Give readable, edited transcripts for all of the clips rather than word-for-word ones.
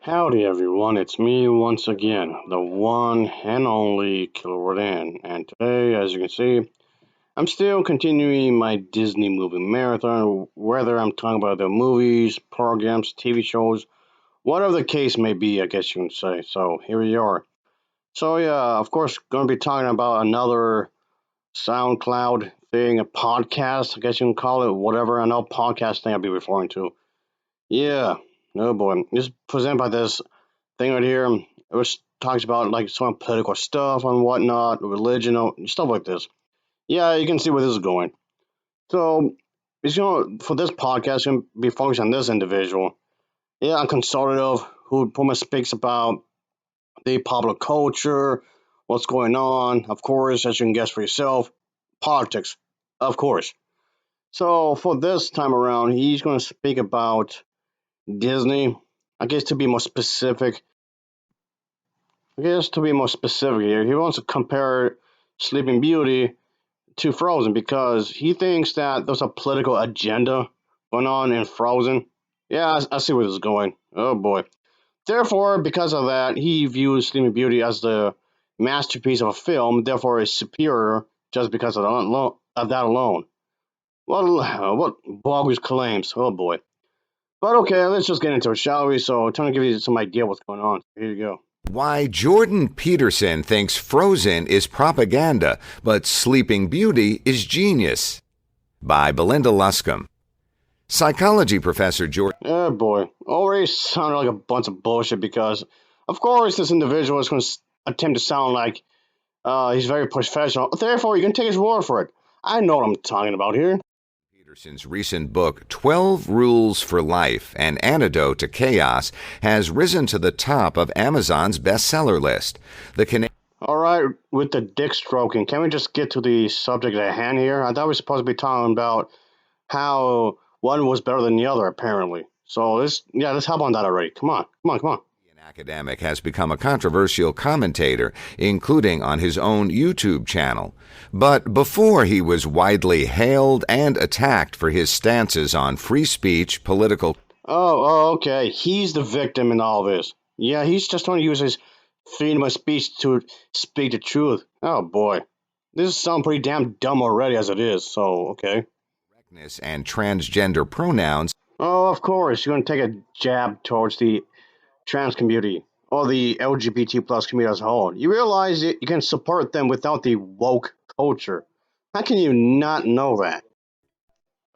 Howdy everyone, it's me once again, the one and only Killer Rodan, and today, as you can see, I'm still continuing my Disney movie marathon, whether I'm talking about the movies, programs, TV shows, whatever the case may be, I guess you can say. So here we are. So yeah, of course, going to be talking about another SoundCloud thing, a podcast, I guess you can call it, whatever. I know podcast thing I'll be referring to. Yeah, oh boy, this is presented by this thing right here, which talks about like some political stuff and whatnot, religion, stuff like this. Yeah, you can see where this is going. So, it's for this podcast, gonna be focused on this individual. Yeah, a conservative who pretty much speaks about the popular culture, what's going on. Of course, as you can guess for yourself, politics, of course. So, for this time around, he's going to speak about Disney. I guess to be more specific, here, he wants to compare Sleeping Beauty to Frozen because he thinks that there's a political agenda going on in Frozen. Yeah, I see where this is going. Oh boy. Therefore, because of that, he views Sleeping Beauty as the masterpiece of a film, therefore is superior just because of that alone. What bogus claims. Oh boy. But okay, let's just get into it, shall we? So, I'm trying to give you some idea what's going on. Here you go. Why Jordan Peterson thinks Frozen is propaganda, but Sleeping Beauty is genius. By Belinda Luscombe. Psychology professor Jordan. Oh boy, already sounded like a bunch of bullshit because, of course, this individual is going to attempt to sound like he's very professional. Therefore, you can take his word for it. I know what I'm talking about here. Peterson's recent book, 12 Rules for Life, An Antidote to Chaos, has risen to the top of Amazon's bestseller list. All right, with the dick stroking, can we just get to the subject at hand here? I thought we were supposed to be talking about how one was better than the other, apparently. So let's hop on that already. Come on. An academic has become a controversial commentator, including on his own YouTube channel. But before he was widely hailed and attacked for his stances on free speech, political. Okay. He's the victim in all this. Yeah, he's just trying to use his freedom of speech to speak the truth. Oh boy, this sounds pretty damn dumb already as it is. So okay. Correctness and transgender pronouns. Oh, of course, you're gonna take a jab towards the trans community or the LGBT plus community as a whole. You realize you can support them without the woke culture. How can you not know that?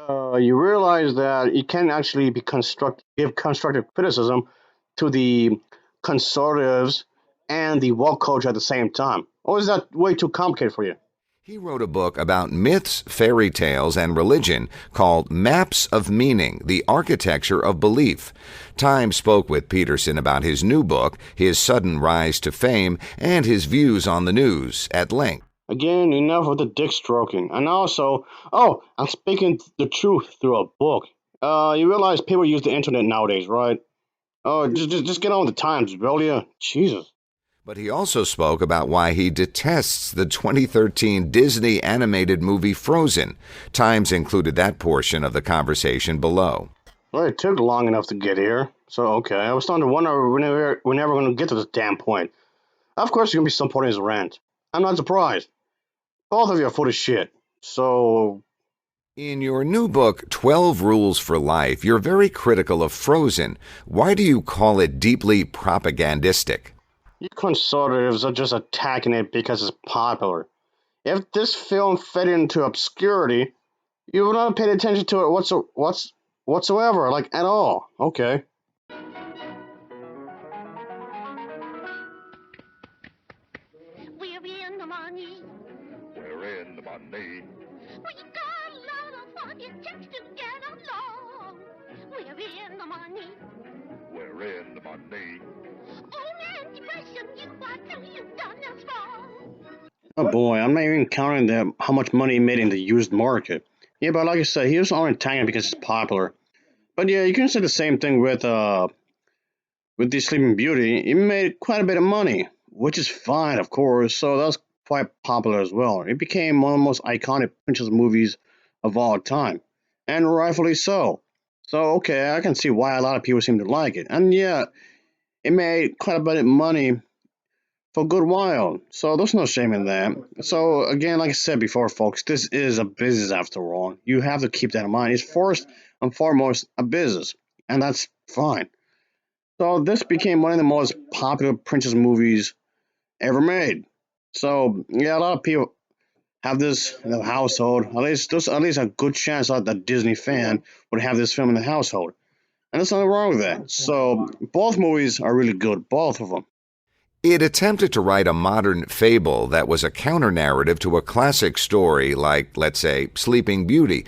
You realize that you can actually give constructive criticism to the conservatives and the woke culture at the same time. Or is that way too complicated for you? He wrote a book about myths, fairy tales, and religion called Maps of Meaning, The Architecture of Belief. Time spoke with Peterson about his new book, his sudden rise to fame, and his views on the news at length. Again, enough with the dick stroking. And also, I'm speaking the truth through a book. You realize people use the internet nowadays, right? Oh, just get on with the times, will ya? Jesus. But he also spoke about why he detests the 2013 Disney animated movie Frozen. Times included that portion of the conversation below. Well, it took long enough to get here. So, okay, I was starting to wonder we're never going to get to this damn point. Of course, you're going to be supporting his rant. I'm not surprised. Both of you are full of shit. So, In your new book, 12 Rules for Life, you're very critical of Frozen. Why do you call it deeply propagandistic? you conservatives are just attacking it because it's popular. If this film fed into obscurity, you would not have paid attention to it whatsoever, like at all. Okay. We're in the money. We're in the money. We got a lot of fun. It takes to get along. We're in the money. We're in the money. Oh, man, depression, you what have you done us wrong? Oh boy, I'm not even counting how much money he made in the used market. Yeah, but like I said, he was only attacking it because it's popular. But yeah, you can say the same thing with the Sleeping Beauty. He made quite a bit of money, which is fine, of course. So that was quite popular as well. It became one of the most iconic princess movies of all time, and rightfully so. So okay, I can see why a lot of people seem to like it. And yeah, It made quite a bit of money for a good while. So there's no shame in that. So again, like I said before, folks, this is a business after all. You have to keep that in mind. It's first and foremost a business, and that's fine. So this became one of the most popular princess movies ever made. So yeah, a lot of people have this in the household. At least there's at least a good chance that the Disney fan would have this film in the household. And there's nothing wrong with that. So both movies are really good, both of them. It attempted to write a modern fable that was a counter-narrative to a classic story like, let's say, Sleeping Beauty.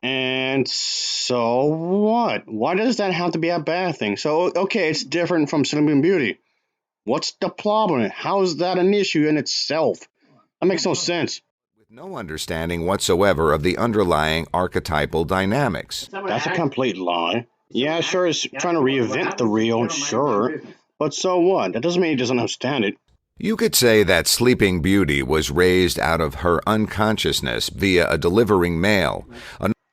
And so what? Why does that have to be a bad thing? So okay, it's different from Sleeping Beauty. What's the problem? How is that an issue in itself? That makes no sense. With no understanding whatsoever of the underlying archetypal dynamics. That's a complete lie. Yeah, sure, it's trying to reinvent the reel, sure. But so what? That doesn't mean he doesn't understand it. You could say that Sleeping Beauty was raised out of her unconsciousness via a delivering male.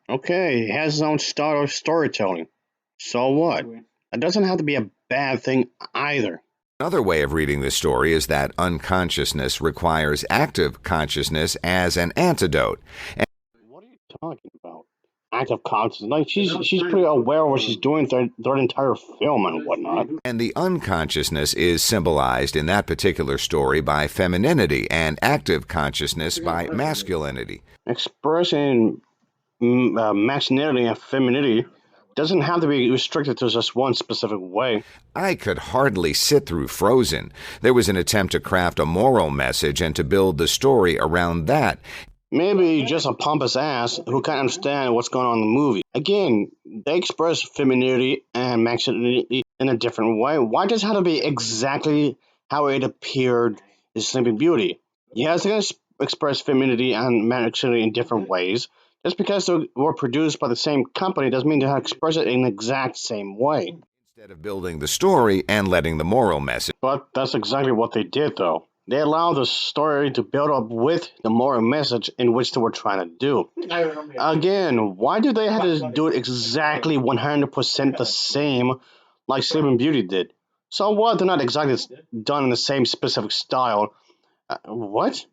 Okay, he has his own style of storytelling. So what? That doesn't have to be a bad thing either. Another way of reading this story is that unconsciousness requires active consciousness as an antidote. What are you talking about? Active consciousness. Like she's pretty aware of what she's doing throughout the entire film and whatnot. And the unconsciousness is symbolized in that particular story by femininity and active consciousness by masculinity. Expressing masculinity and femininity doesn't have to be restricted to just one specific way. I could hardly sit through Frozen. There was an attempt to craft a moral message and to build the story around that. Maybe just a pompous ass who can't understand what's going on in the movie. Again, they express femininity and masculinity in a different way. Why does it have to be exactly how it appeared in Sleeping Beauty? Yes, they're going to express femininity and masculinity in different ways. Just because they were produced by the same company doesn't mean they have to express it in the exact same way. Instead of building the story and letting the moral message. But that's exactly what they did, though. They allowed the story to build up with the moral message in which they were trying to do. Again, why do they have to do it exactly 100% the same like Sleeping Beauty did? So what? They're not exactly done in the same specific style. What?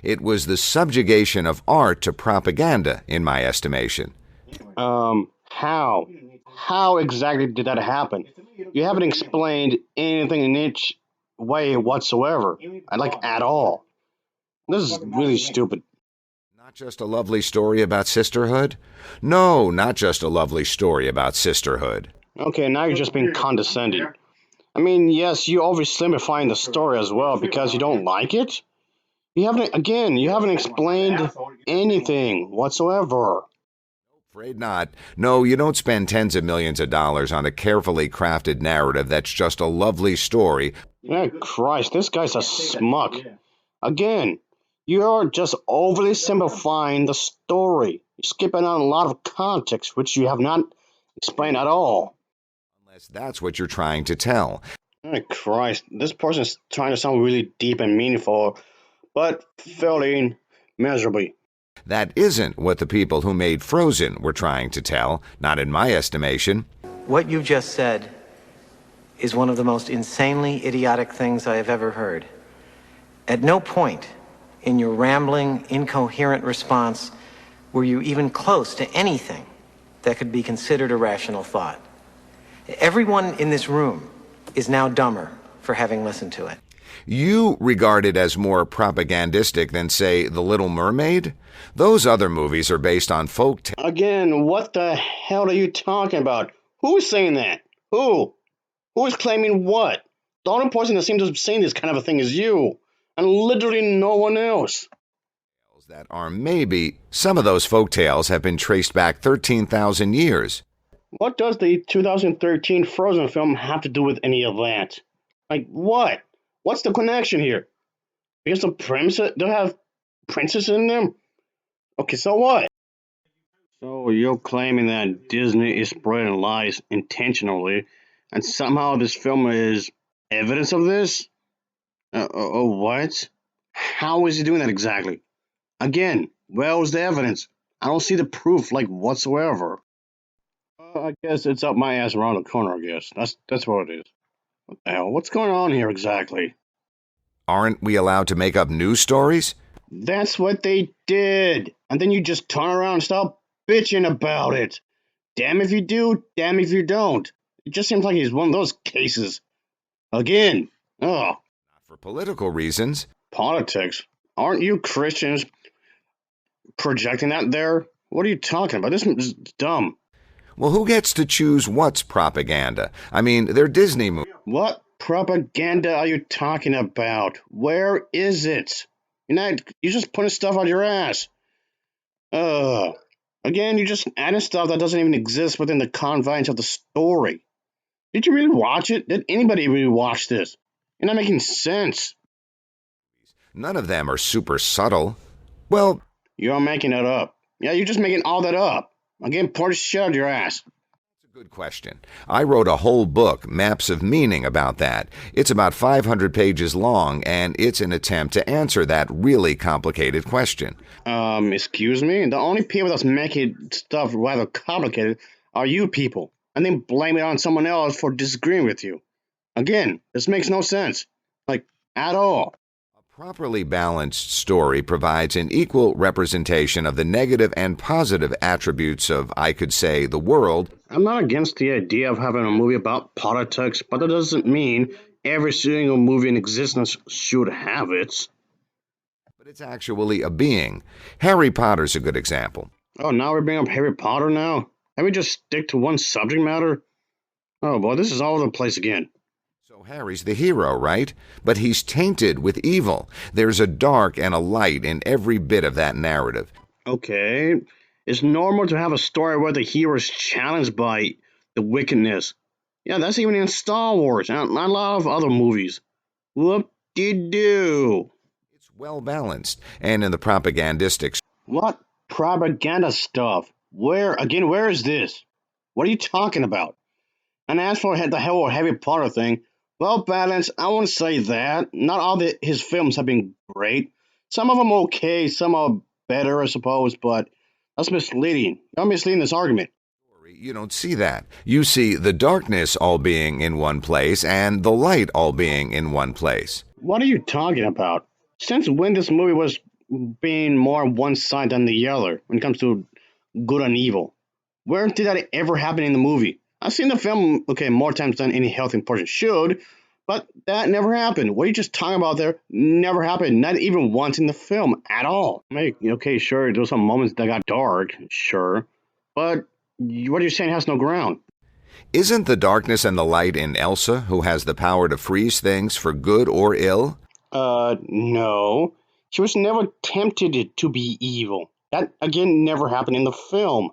It was the subjugation of art to propaganda, in my estimation. How? How exactly did that happen? You haven't explained anything in each way whatsoever. Like, at all. This is really stupid. Not just a lovely story about sisterhood? No, not just a lovely story about sisterhood. Okay, now you're just being condescending. I mean, yes, you oversimplifying the story as well because you don't like it. You haven't explained anything whatsoever. Afraid not. No, you don't spend tens of millions of dollars on a carefully crafted narrative that's just a lovely story. Yeah, Christ, this guy's a smuck. Again, you're just overly simplifying the story. You're skipping out a lot of context, which you have not explained at all. Unless that's what you're trying to tell. Oh, Christ, this person's trying to sound really deep and meaningful, but failing miserably. That isn't what the people who made Frozen were trying to tell, not in my estimation. What you just said is one of the most insanely idiotic things I have ever heard. At no point in your rambling, incoherent response were you even close to anything that could be considered a rational thought. Everyone in this room is now dumber for having listened to it. You regard it as more propagandistic than, say, The Little Mermaid? Those other movies are based on folk tales. Again, what the hell are you talking about? Who's saying that? Who? Who is claiming what? The only person that seems to be saying this kind of a thing is you, and literally no one else. That are maybe some of those folk tales have been traced back 13,000 years. What does the 2013 Frozen film have to do with any of that? Like, what? What's the connection here? Because the princess, they have princesses in them? Okay, so what? So you're claiming that Disney is spreading lies intentionally, and somehow this film is evidence of this? What? How is he doing that exactly? Again, where's the evidence? I don't see the proof, like, whatsoever. I guess it's up my ass around the corner, I guess. That's what it is. What the hell? What's going on here exactly? Aren't we allowed to make up news stories? That's what they did. And then you just turn around and stop bitching about it. Damn if you do, damn if you don't. It just seems like he's one of those cases. Again. Oh, For political reasons. politics. Aren't you Christians projecting that there? What are you talking about? This is dumb. Well, who gets to choose what's propaganda? I mean, they're Disney movies. What propaganda are you talking about? Where is it? You're just putting stuff on your ass. Ugh. Again, you just adding stuff that doesn't even exist within the confines of the story. Did you really watch it? Did anybody really watch this? You're not making sense. None of them are super subtle. Well, You're making it up. Yeah, you're just making all that up. Again, pour the shit out of your ass. good question. I wrote a whole book, Maps of Meaning, about that. It's about 500 pages long, and it's an attempt to answer that really complicated question. Excuse me? The only people that's making stuff rather complicated are you people. And then blame it on someone else for disagreeing with you. Again, this makes no sense. Like, at all. A properly balanced story provides an equal representation of the negative and positive attributes of, I could say, the world. I'm not against the idea of having a movie about politics, but that doesn't mean every single movie in existence should have it. But it's actually a being. Harry Potter's a good example. Oh, now we're bringing up Harry Potter now? Can we just stick to one subject matter? Oh boy, this is all over the place again. So Harry's the hero, right? But he's tainted with evil. There's a dark and a light in every bit of that narrative. Okay, it's normal to have a story where the hero is challenged by the wickedness. Yeah, that's even in Star Wars and a lot of other movies. Whoop-de-doo. It's well balanced, and in the propagandistic. What propaganda stuff? Where is this? What are you talking about? And as for the whole Harry Potter thing, well balanced, I won't say that. Not all his films have been great. Some of them okay, some are better, I suppose, but that's misleading. You're misleading this argument. You don't see that. You see the darkness all being in one place and the light all being in one place. What are you talking about? Since when this movie was being more on one side than the other when it comes to good and evil? Where did that ever happen in the movie? I've seen the film, okay, more times than any healthy person should, but that never happened. What are you just talking about there never happened, not even once in the film at all. Okay, sure, there were some moments that got dark, sure, but what you're saying has no ground. Isn't the darkness and the light in Elsa, who has the power to freeze things for good or ill? No. She was never tempted to be evil. That, again, never happened in the film.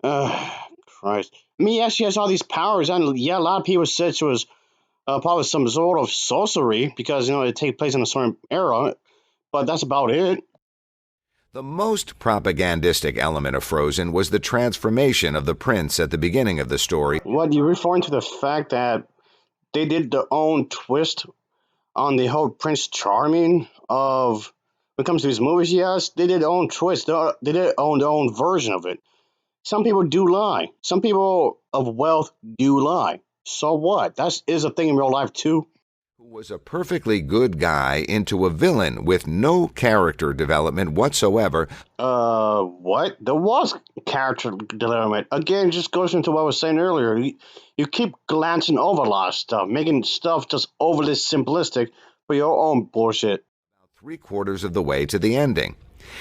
Christ. I mean, yeah, she has all these powers, and yeah, a lot of people said she was probably some sort of sorcery because, it takes place in a certain era, but that's about it. The most propagandistic element of Frozen was the transformation of the prince at the beginning of the story. What, you're referring to the fact that they did their own twist on the whole Prince Charming of when it comes to these movies? Yes, they did their own twist. They did their own version of it. Some people do lie. Some people of wealth do lie. So what? That is a thing in real life too. Who was a perfectly good guy into a villain with no character development whatsoever. What? There was character development. Again, just goes into what I was saying earlier. You keep glancing over a lot of stuff, making stuff just overly simplistic for your own bullshit. 3/4 of the way to the ending.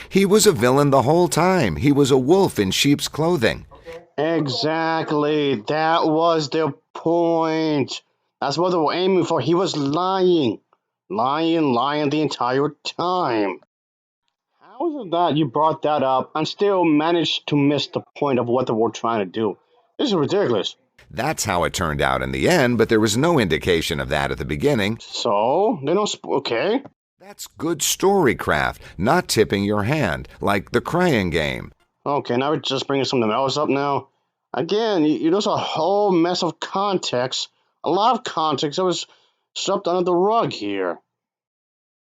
He was a villain the whole time. He was a wolf in sheep's clothing. Exactly. That was the point. That's what they were aiming for. He was lying. Lying the entire time. How is it that you brought that up and still managed to miss the point of what they were trying to do? This is ridiculous. That's how it turned out in the end, but there was no indication of that at the beginning. So, they don't. Okay. That's good storycraft, not tipping your hand, like the crying game. Okay, now we're just bringing something else up now. Again, there's a whole mess of context. A lot of context that was swept under the rug here.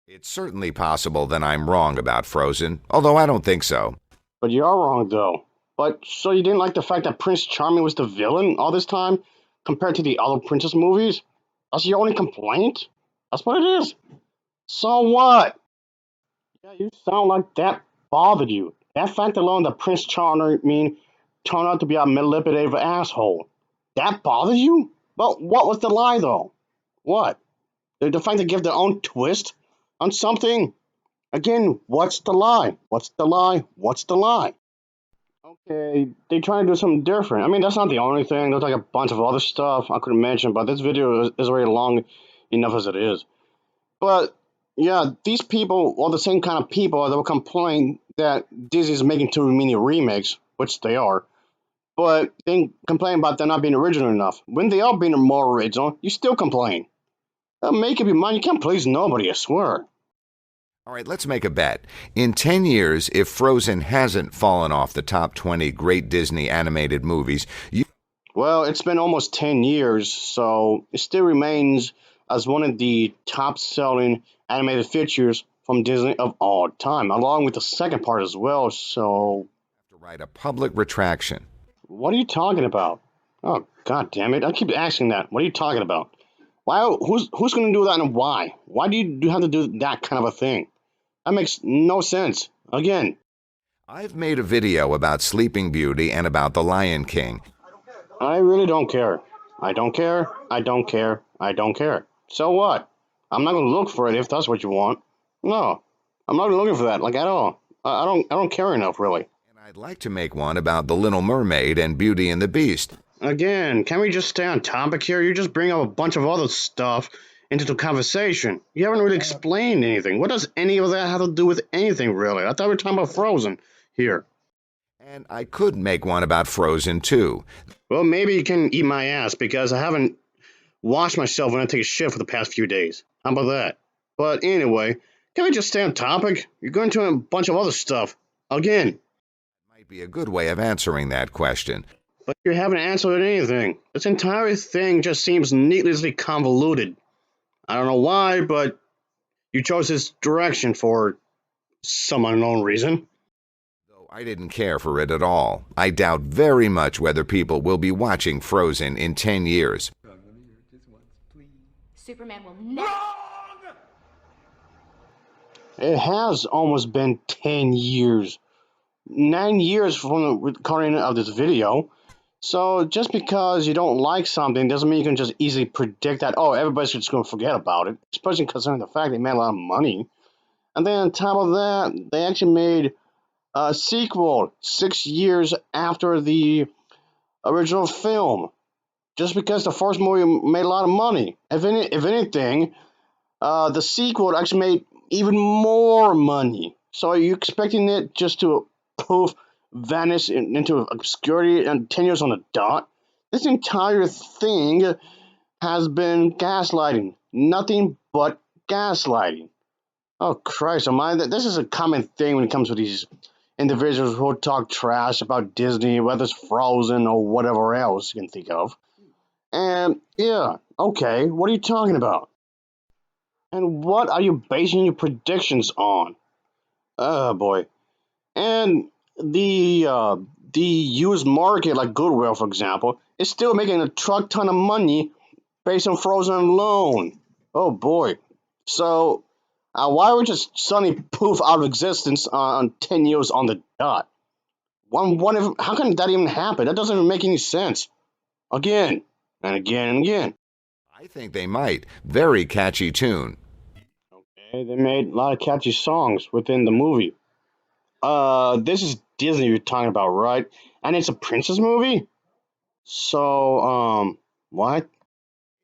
It's certainly possible that I'm wrong about Frozen, although I don't think so. But you are wrong, though. But so you didn't like the fact that Prince Charming was the villain all this time compared to the other princess movies? That's your only complaint? That's what it is. So what? Yeah, you sound like that bothered you. That fact alone that Prince Charming turned out to be a manipulative asshole. That bothered you? But what was the lie though? What? The fact to give their own twist on something? Again, what's the lie? What's the lie? What's the lie? Okay, they try to do something different. I mean, that's not the only thing. There's like a bunch of other stuff I could mention, but this video is already long enough as it is. But yeah, these people are the same kind of people that will complain that Disney's making too many remakes, which they are, but then complain about them not being original enough. When they are being more original, you still complain. Make up your mind. You can't please nobody, I swear. All right, let's make a bet. In 10 years, if Frozen hasn't fallen off the top 20 great Disney animated movies, Well, it's been almost 10 years, so it still remains as one of the top selling animated features from Disney of all time, along with the second part as well. So, have to write a public retraction. what are you talking about? Oh, god damn it. I keep asking that. What are you talking about? Why? Who's going to do that and why? Why do you have to do that kind of a thing? That makes no sense. Again, I've made a video about Sleeping Beauty and about The Lion King. I really don't care. I don't care. I don't care. I don't care. So what? I'm not gonna look for it if that's what you want. No, I'm not looking for that like at all. I don't care enough really. And I'd like to make one about The Little Mermaid and Beauty and the Beast. Again, can we just stay on topic here? You just bring up a bunch of other stuff into the conversation. You haven't really explained anything. What does any of that have to do with anything really? I thought we were talking about Frozen here. And I could make one about Frozen too. Well, maybe you can eat my ass because I haven't washed myself when I take a shit for the past few days. How about that? But anyway, can we just stay on topic? You're going to a bunch of other stuff. Again. Might be a good way of answering that question. But you haven't answered anything. This entire thing just seems needlessly convoluted. I don't know why, but you chose this direction for some unknown reason. Though I didn't care for it at all. I doubt very much whether people will be watching Frozen in 10 years. Superman will never. It has almost been 10 years. 9 years from the recording of this video. So just because you don't like something doesn't mean you can just easily predict that, oh, everybody's just going to forget about it. Especially considering the fact they made a lot of money. And then on top of that, they actually made a sequel 6 years after the original film. Just because the first movie made a lot of money. If anything, the sequel actually made even more money. So are you expecting it just to poof, vanish into obscurity and 10 years on the dot? This entire thing has been gaslighting. Nothing but gaslighting. Oh Christ, am I? This is a common thing when it comes to these individuals who talk trash about Disney, whether it's Frozen or whatever else you can think of. And yeah, okay, what are you talking about? And what are you basing your predictions on? Oh boy. And the used market, like Goodwill, for example, is still making a truck ton of money based on Frozen alone. Oh boy. So why would just suddenly poof out of existence on 10 years on the dot? How can that even happen? That doesn't even make any sense. Again, and again, and again. I think they might. Very catchy tune. Okay, they made a lot of catchy songs within the movie. This is Disney you're talking about, right? And it's a princess movie? So, what?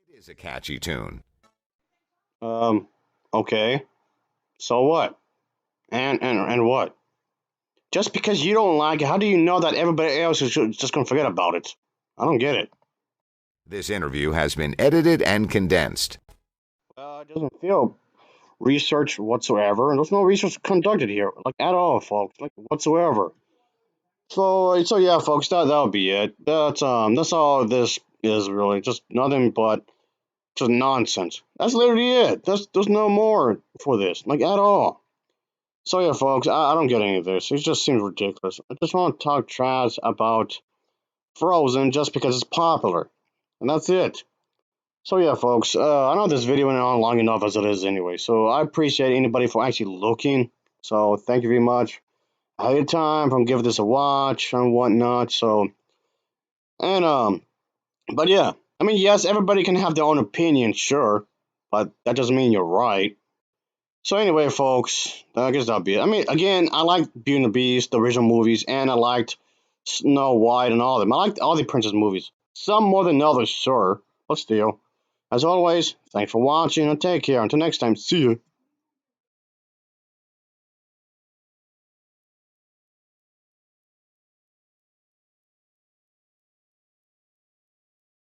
It is a catchy tune. Um, okay. So what? And what? Just because you don't like it, how do you know that everybody else is just gonna forget about it? I don't get it. This interview has been edited and condensed. It doesn't feel research whatsoever. There's no research conducted here, like at all, folks, like whatsoever. So yeah, folks, that'll be it. That's all this is really, just nothing but just nonsense. That's literally it. There's no more for this, like at all. So yeah, folks, I don't get any of this. It just seems ridiculous. I just want to talk trash about Frozen just because it's popular, and that's it. So yeah, folks, I know this video went on long enough as it is anyway, so I appreciate anybody for actually looking. So thank you very much. I had your time from giving this a watch and whatnot. So and but yeah, I mean, yes, everybody can have their own opinion, sure, but that doesn't mean you're right. So anyway, folks, I guess that'll be it. I mean, again, I liked Beauty and the Beast, the original movies, and I liked Snow White and all of them. I liked all the princess movies. Some more than others, sure, but still. As always, thanks for watching and take care. Until next time, see you.